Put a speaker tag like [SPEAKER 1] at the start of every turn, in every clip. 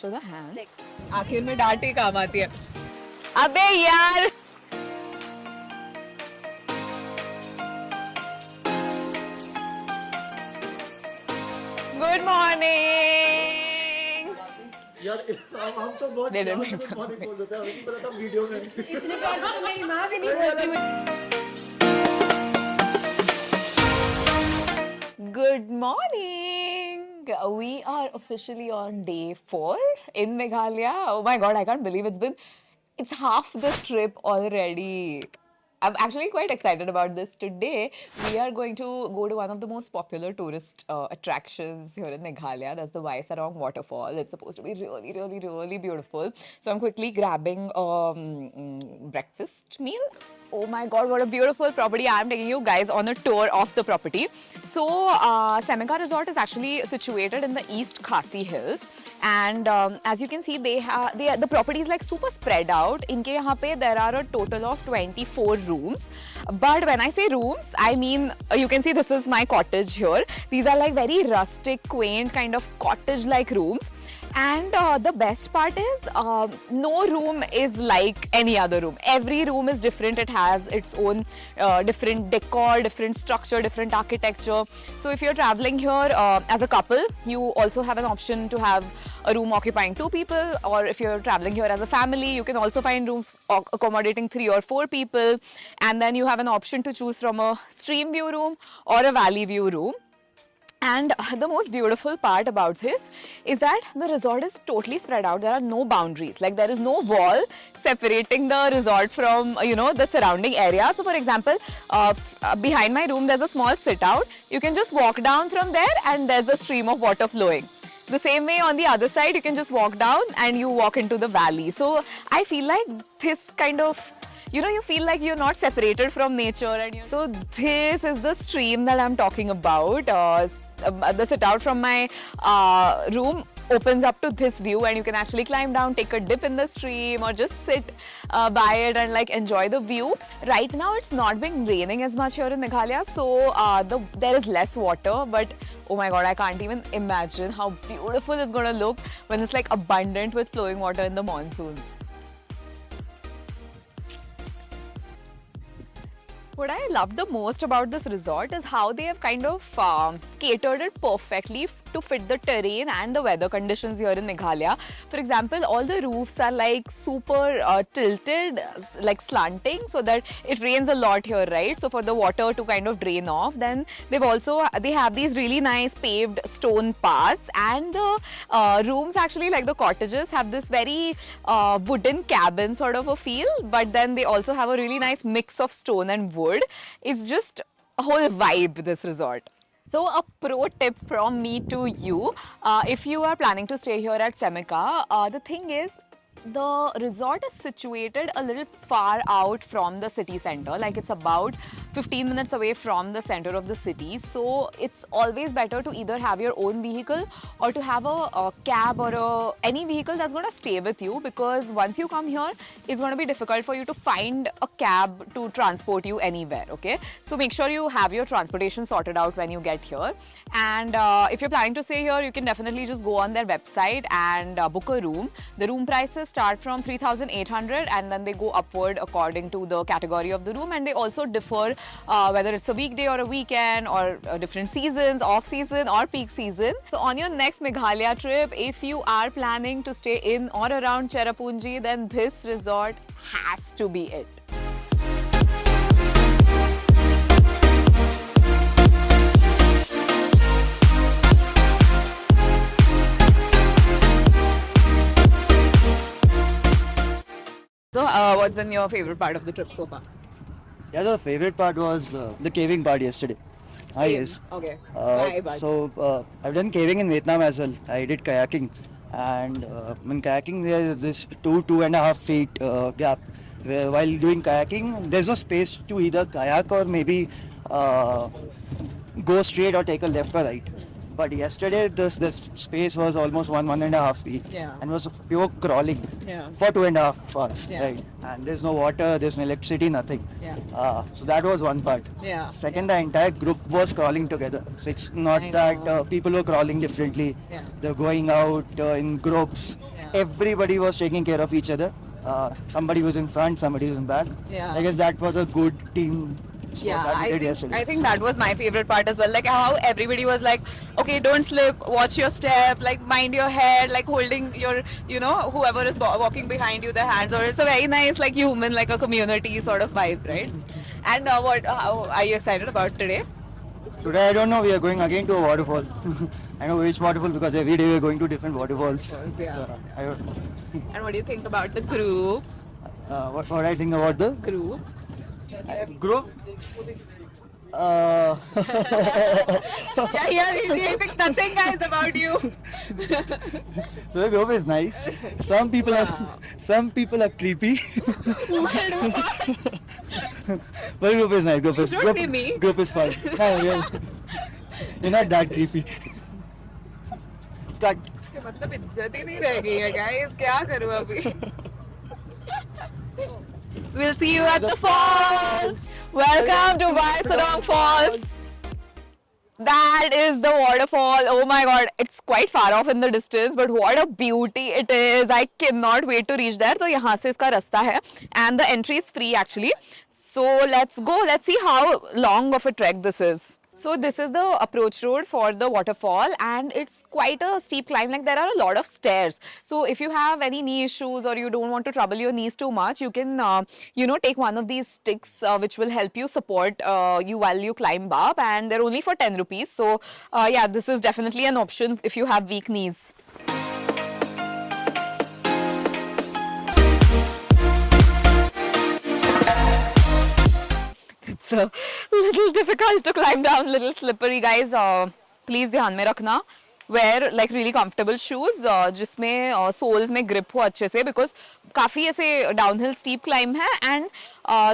[SPEAKER 1] Show the hands.
[SPEAKER 2] आखिर में डांट ही काम आती है.
[SPEAKER 1] अबे यार. Good morning.
[SPEAKER 3] यार हम तो बहुत
[SPEAKER 1] They didn't make
[SPEAKER 3] good morning बोल रहे थे, अभी पता था वीडियो में.
[SPEAKER 4] इतने बार तो मेरी माँ भी नहीं बोलती.
[SPEAKER 1] Good morning. We are officially on day 4 in Meghalaya. Oh my god, I can't believe it's half the trip already. I'm actually quite excited about this. Today, we are going to go to one of the most popular tourist attractions here in Meghalaya. That's the Wei-Sawdong Waterfall. It's supposed to be really, really, really beautiful. So I'm quickly grabbing breakfast meal. Oh my god, what a beautiful property. I'm taking you guys on a tour of the property. So, Saimika Resort is actually situated in the East Khasi Hills. And as you can see, the property is like super spread out. Inke yahan pe there are a total of 24 rooms. But when I say rooms, I mean, you can see this is my cottage here. These are like very rustic, quaint kind of cottage-like rooms. And the best part is no room is like any other room. Every room is different. It has its own different decor, different structure, different architecture. So if you're traveling here as a couple, you also have an option to have a room occupying 2 people, or if you're traveling here as a family, you can also find rooms accommodating 3 or 4 people. And then you have an option to choose from a stream view room or a valley view room. And the most beautiful part about this is that the resort is totally spread out. There are no boundaries. Like there is no wall separating the resort from, the surrounding area. So for example, behind my room, there's a small sit out. You can just walk down from there and there's a stream of water flowing. The same way on the other side, you can just walk down and you walk into the valley. So I feel like this kind of you feel like you're not separated from nature. And so this is the stream that I'm talking about. The sit out from my room opens up to this view, and you can actually climb down, take a dip in the stream, or just sit by it and like enjoy the view. Right now it's not been raining as much here in Meghalaya, so there is less water, but oh my god, I can't even imagine how beautiful it's gonna look when it's like abundant with flowing water in the monsoons. What I love the most about this resort is how they have kind of catered it perfectly to fit the terrain and the weather conditions here in Meghalaya. For example, all the roofs are like super tilted, like slanting, so that it rains a lot here, right? So for the water to kind of drain off. Then they have these really nice paved stone paths, and the rooms actually, like the cottages, have this very wooden cabin sort of a feel, but then they also have a really nice mix of stone and wood. It's just a whole vibe, this resort. So a pro tip from me to you, if you are planning to stay here at Saimika, the thing is, the resort is situated a little far out from the city center. Like it's about 15 minutes away from the center of the city. So it's always better to either have your own vehicle or to have a cab or any vehicle that's going to stay with you, because once you come here, it's going to be difficult for you to find a cab to transport you anywhere, okay? So make sure you have your transportation sorted out when you get here. And if you're planning to stay here, you can definitely just go on their website and book a room. The room prices start from 3,800 and then they go upward according to the category of the room, and they also differ whether it's a weekday or a weekend or different seasons, off season or peak season. So on your next Meghalaya trip, if you are planning to stay in or around Cherrapunji, then this resort has to be it. So, what's been your favorite part of the trip so far?
[SPEAKER 3] Yeah, the favorite part was the caving part yesterday. Yes.
[SPEAKER 1] Okay.
[SPEAKER 3] I've done caving in Vietnam as well. I did kayaking, and in kayaking there is this 2.5 feet gap. Where while doing kayaking, there's no space to either kayak or maybe go straight or take a left or right. but yesterday this space was almost 1.5 feet,
[SPEAKER 2] Yeah.
[SPEAKER 3] and was pure crawling
[SPEAKER 2] Yeah.
[SPEAKER 3] for 2.5 hours,
[SPEAKER 2] Yeah.
[SPEAKER 3] right? And there's no water, there's no electricity, nothing.
[SPEAKER 2] Yeah.
[SPEAKER 3] So that was one part.
[SPEAKER 2] Yeah.
[SPEAKER 3] Second, the entire group was crawling together. So it's not
[SPEAKER 2] I
[SPEAKER 3] that
[SPEAKER 2] know.
[SPEAKER 3] people were crawling differently.
[SPEAKER 2] Yeah.
[SPEAKER 3] They're going out in groups.
[SPEAKER 2] Yeah.
[SPEAKER 3] Everybody was taking care of each other. Somebody was in front, somebody was in back.
[SPEAKER 2] Yeah.
[SPEAKER 3] I guess that was a good team sport
[SPEAKER 2] Yeah,
[SPEAKER 3] that we did
[SPEAKER 2] I
[SPEAKER 3] yesterday.
[SPEAKER 2] think that was my favorite part as well. Like how everybody was like, okay, don't slip, watch your step, like mind your head, like holding your, whoever is walking behind you, their hands. Or it's a very nice, like human, like a community sort of vibe, right? And how are you excited about today?
[SPEAKER 3] Today, I don't know, we are going again to a waterfall. I know which waterfall because every day we are going to different waterfalls.
[SPEAKER 2] Yeah.
[SPEAKER 3] I don't
[SPEAKER 2] And what do you think about the group?
[SPEAKER 3] what I think about the
[SPEAKER 2] Group.
[SPEAKER 3] group.
[SPEAKER 2] Yeah, I think nothing guys about you.
[SPEAKER 3] The group is nice. Some people are creepy. But group is nice.
[SPEAKER 2] Don't say me.
[SPEAKER 3] Group is fun. No, you're not that creepy. Cut.
[SPEAKER 2] मतलब इज्जत ही नहीं रह गई है guys, क्या करूँ अभी? We'll see you at the falls. Welcome to Wei-Sawdong Falls. That is the waterfall. Oh my god, it's quite far off in the distance, but what a beauty it is. I cannot wait to reach there. तो यहाँ से इसका रास्ता है, and the entry is free actually. So let's go. Let's see how long of a trek this is. So this is the approach road for the waterfall, and it's quite a steep climb. Like there are a lot of stairs. So if you have any knee issues or you don't want to trouble your knees too much, you can take one of these sticks which will help you support you while you climb up, and they're only for 10 rupees. So yeah, this is definitely an option if you have weak knees. It's a little difficult to climb down, little slippery, guys. Please ध्यान में रखना. Wear like really comfortable shoes जिसमें soles में grip हो अच्छे से, because काफी ऐसे downhill steep climb है, and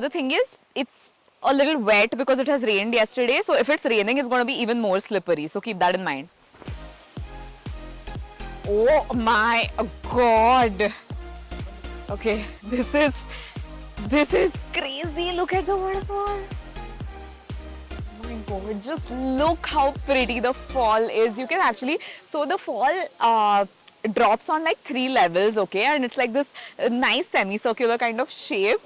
[SPEAKER 2] the thing is it's a little wet because it has rained yesterday. So if it's raining, it's going to be even more slippery. So keep that in mind. Oh my god. Okay, this is crazy. Look at the waterfall. Oh my god, just look how pretty the fall is. You can actually, so the fall drops on like 3 levels, okay, and it's like this nice semicircular kind of shape.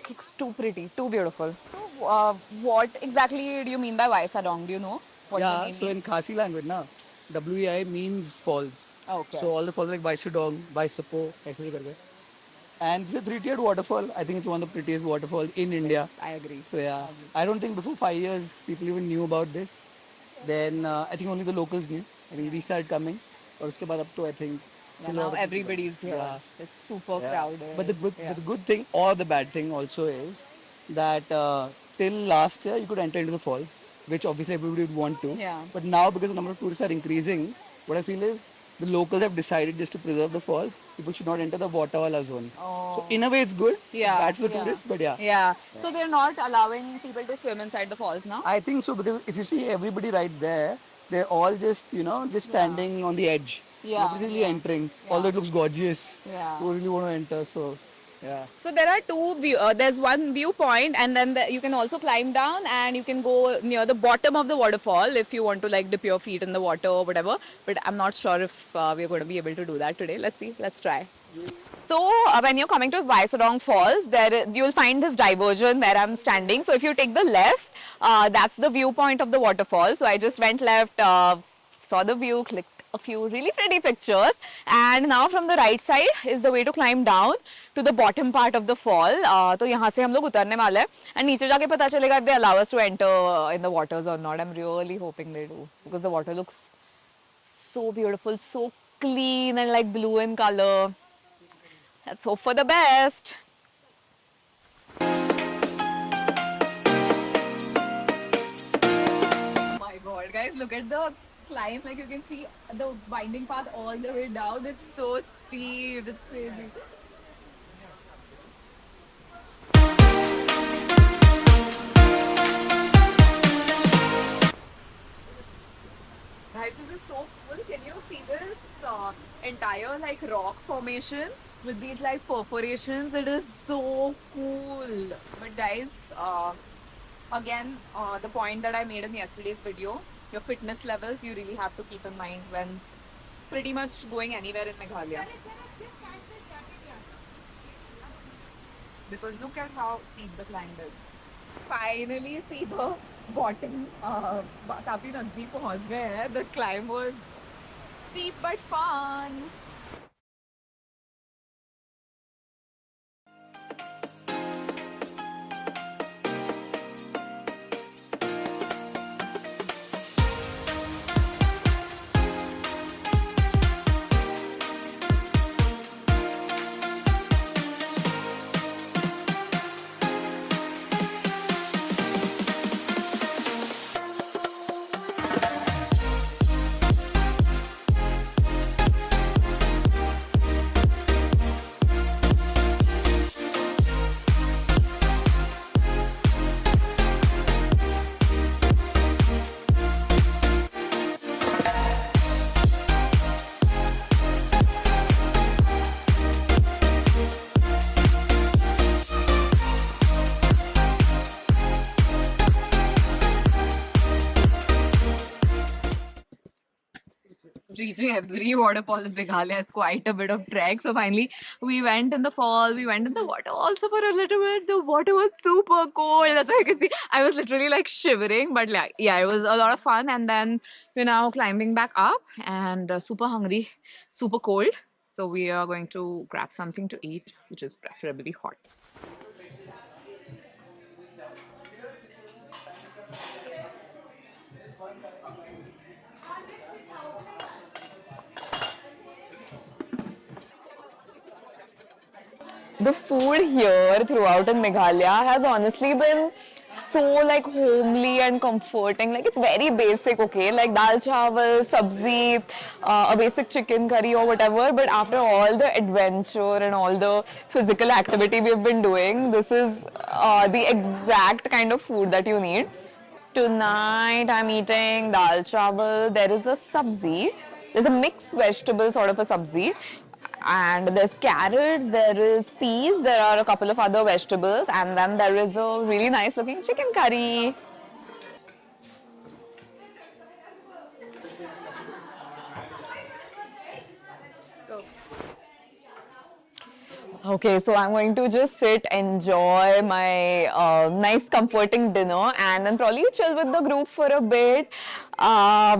[SPEAKER 2] Looks too pretty, too beautiful. So, what exactly do you mean by Wei-Sawdong? Do you know what the
[SPEAKER 5] Yeah,
[SPEAKER 2] name
[SPEAKER 5] so in
[SPEAKER 2] means?
[SPEAKER 5] Khasi language, na, WEI means falls.
[SPEAKER 2] Okay.
[SPEAKER 5] So all the falls like Wei-Sawdong, Wei-Sapo, ऐसे ही करके. And it's a 3-tiered waterfall. I think it's one of the prettiest waterfalls in India.
[SPEAKER 2] I agree.
[SPEAKER 5] So yeah, I don't think before 5 years people even knew about this. Then I think only the locals knew. I think we started coming. और उसके बाद अब तो I think.
[SPEAKER 2] Yeah, now everybody's here.
[SPEAKER 5] Yeah.
[SPEAKER 2] It's super
[SPEAKER 5] Yeah.
[SPEAKER 2] crowded.
[SPEAKER 5] But the good thing or the bad thing also is that till last year you could enter into the falls, which obviously everybody would want to.
[SPEAKER 2] Yeah.
[SPEAKER 5] But now because the number of tourists are increasing, what I feel is the locals have decided just to preserve the falls. People should not enter the waterwala zone. So in a way it's good.
[SPEAKER 2] Yeah,
[SPEAKER 5] Bad for the
[SPEAKER 2] yeah.
[SPEAKER 5] tourists, but yeah.
[SPEAKER 2] Yeah. So they're not allowing people to swim inside the falls now?
[SPEAKER 5] I think so because if you see everybody right there, they're all just just standing on the edge.
[SPEAKER 2] Yeah,
[SPEAKER 5] Nobody really entering. Although it looks gorgeous.
[SPEAKER 2] Yeah.
[SPEAKER 5] Who really want to enter? So yeah.
[SPEAKER 2] So there are there's one viewpoint, and then you can also climb down, and you can go near the bottom of the waterfall if you want to like dip your feet in the water or whatever. But I'm not sure if we're going to be able to do that today. Let's see. Let's try. So when you're coming to Wei-Sawdong Falls, you'll find this diversion where I'm standing. So if you take the left, that's the viewpoint of the waterfall. So I just went left, saw the view, clicked a few really pretty pictures, and now from the right side is the way to climb down to the bottom part of the fall. तो यहाँ से हम लोग उतरने वाले हैं, and नीचे जाके पता चलेगा if they allow us to enter in the waters or not. I'm really hoping they do, because the water looks so beautiful, so clean and like blue in color. Let's hope for the best. Oh my god, guys, look at the climb. Like you can see the winding path all the way down. It's so steep. It's crazy. भाई is so cool. Can you see this entire like rock formation with these like perforations? It is so cool. But guys, again, the point that I made in yesterday's video, your fitness levels you really have to keep in mind when pretty much going anywhere in Meghalaya. Because look at how steep the climb is. Finally see the bottom. काफी नजदीक पहुंच गए हैं. The climb was steep but fun. Reaching every waterfall in Meghalaya is quite a bit of trek. So finally, we went in the fall, we went in the water also for a little bit. The water was super cold. As you can see, I was literally like shivering, but like, yeah, it was a lot of fun. And then we're now climbing back up and super hungry, super cold. So we are going to grab something to eat, which is preferably hot.
[SPEAKER 1] The food here throughout in Meghalaya has honestly been so like homely and comforting. Like it's very basic, okay, like dal chawal, sabzi, a basic chicken curry or whatever. But after all the adventure and all the physical activity we've been doing, this is the exact kind of food that you need. Tonight I'm eating dal chawal. There is a sabzi. There's a mixed vegetable sort of a sabzi. And there's carrots, there is peas, there are a couple of other vegetables, and then there is a really nice looking chicken curry. Okay, so I'm going to just sit, enjoy my nice comforting dinner and then probably chill with the group for a bit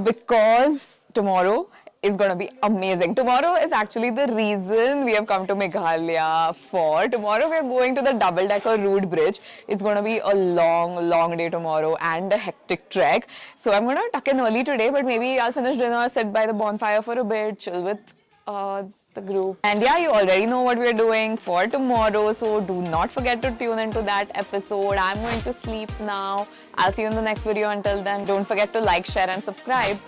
[SPEAKER 1] because tomorrow is going to be amazing. Tomorrow is actually the reason we have come to Meghalaya for. Tomorrow we are going to the double-decker road bridge. It's going to be a long, long day tomorrow and a hectic trek. So I'm going to tuck in early today, but maybe I'll finish dinner, sit by the bonfire for a bit, chill with the group. And yeah, you already know what we're doing for tomorrow, so do not forget to tune into that episode. I'm going to sleep now. I'll see you in the next video. Until then, don't forget to like, share and subscribe.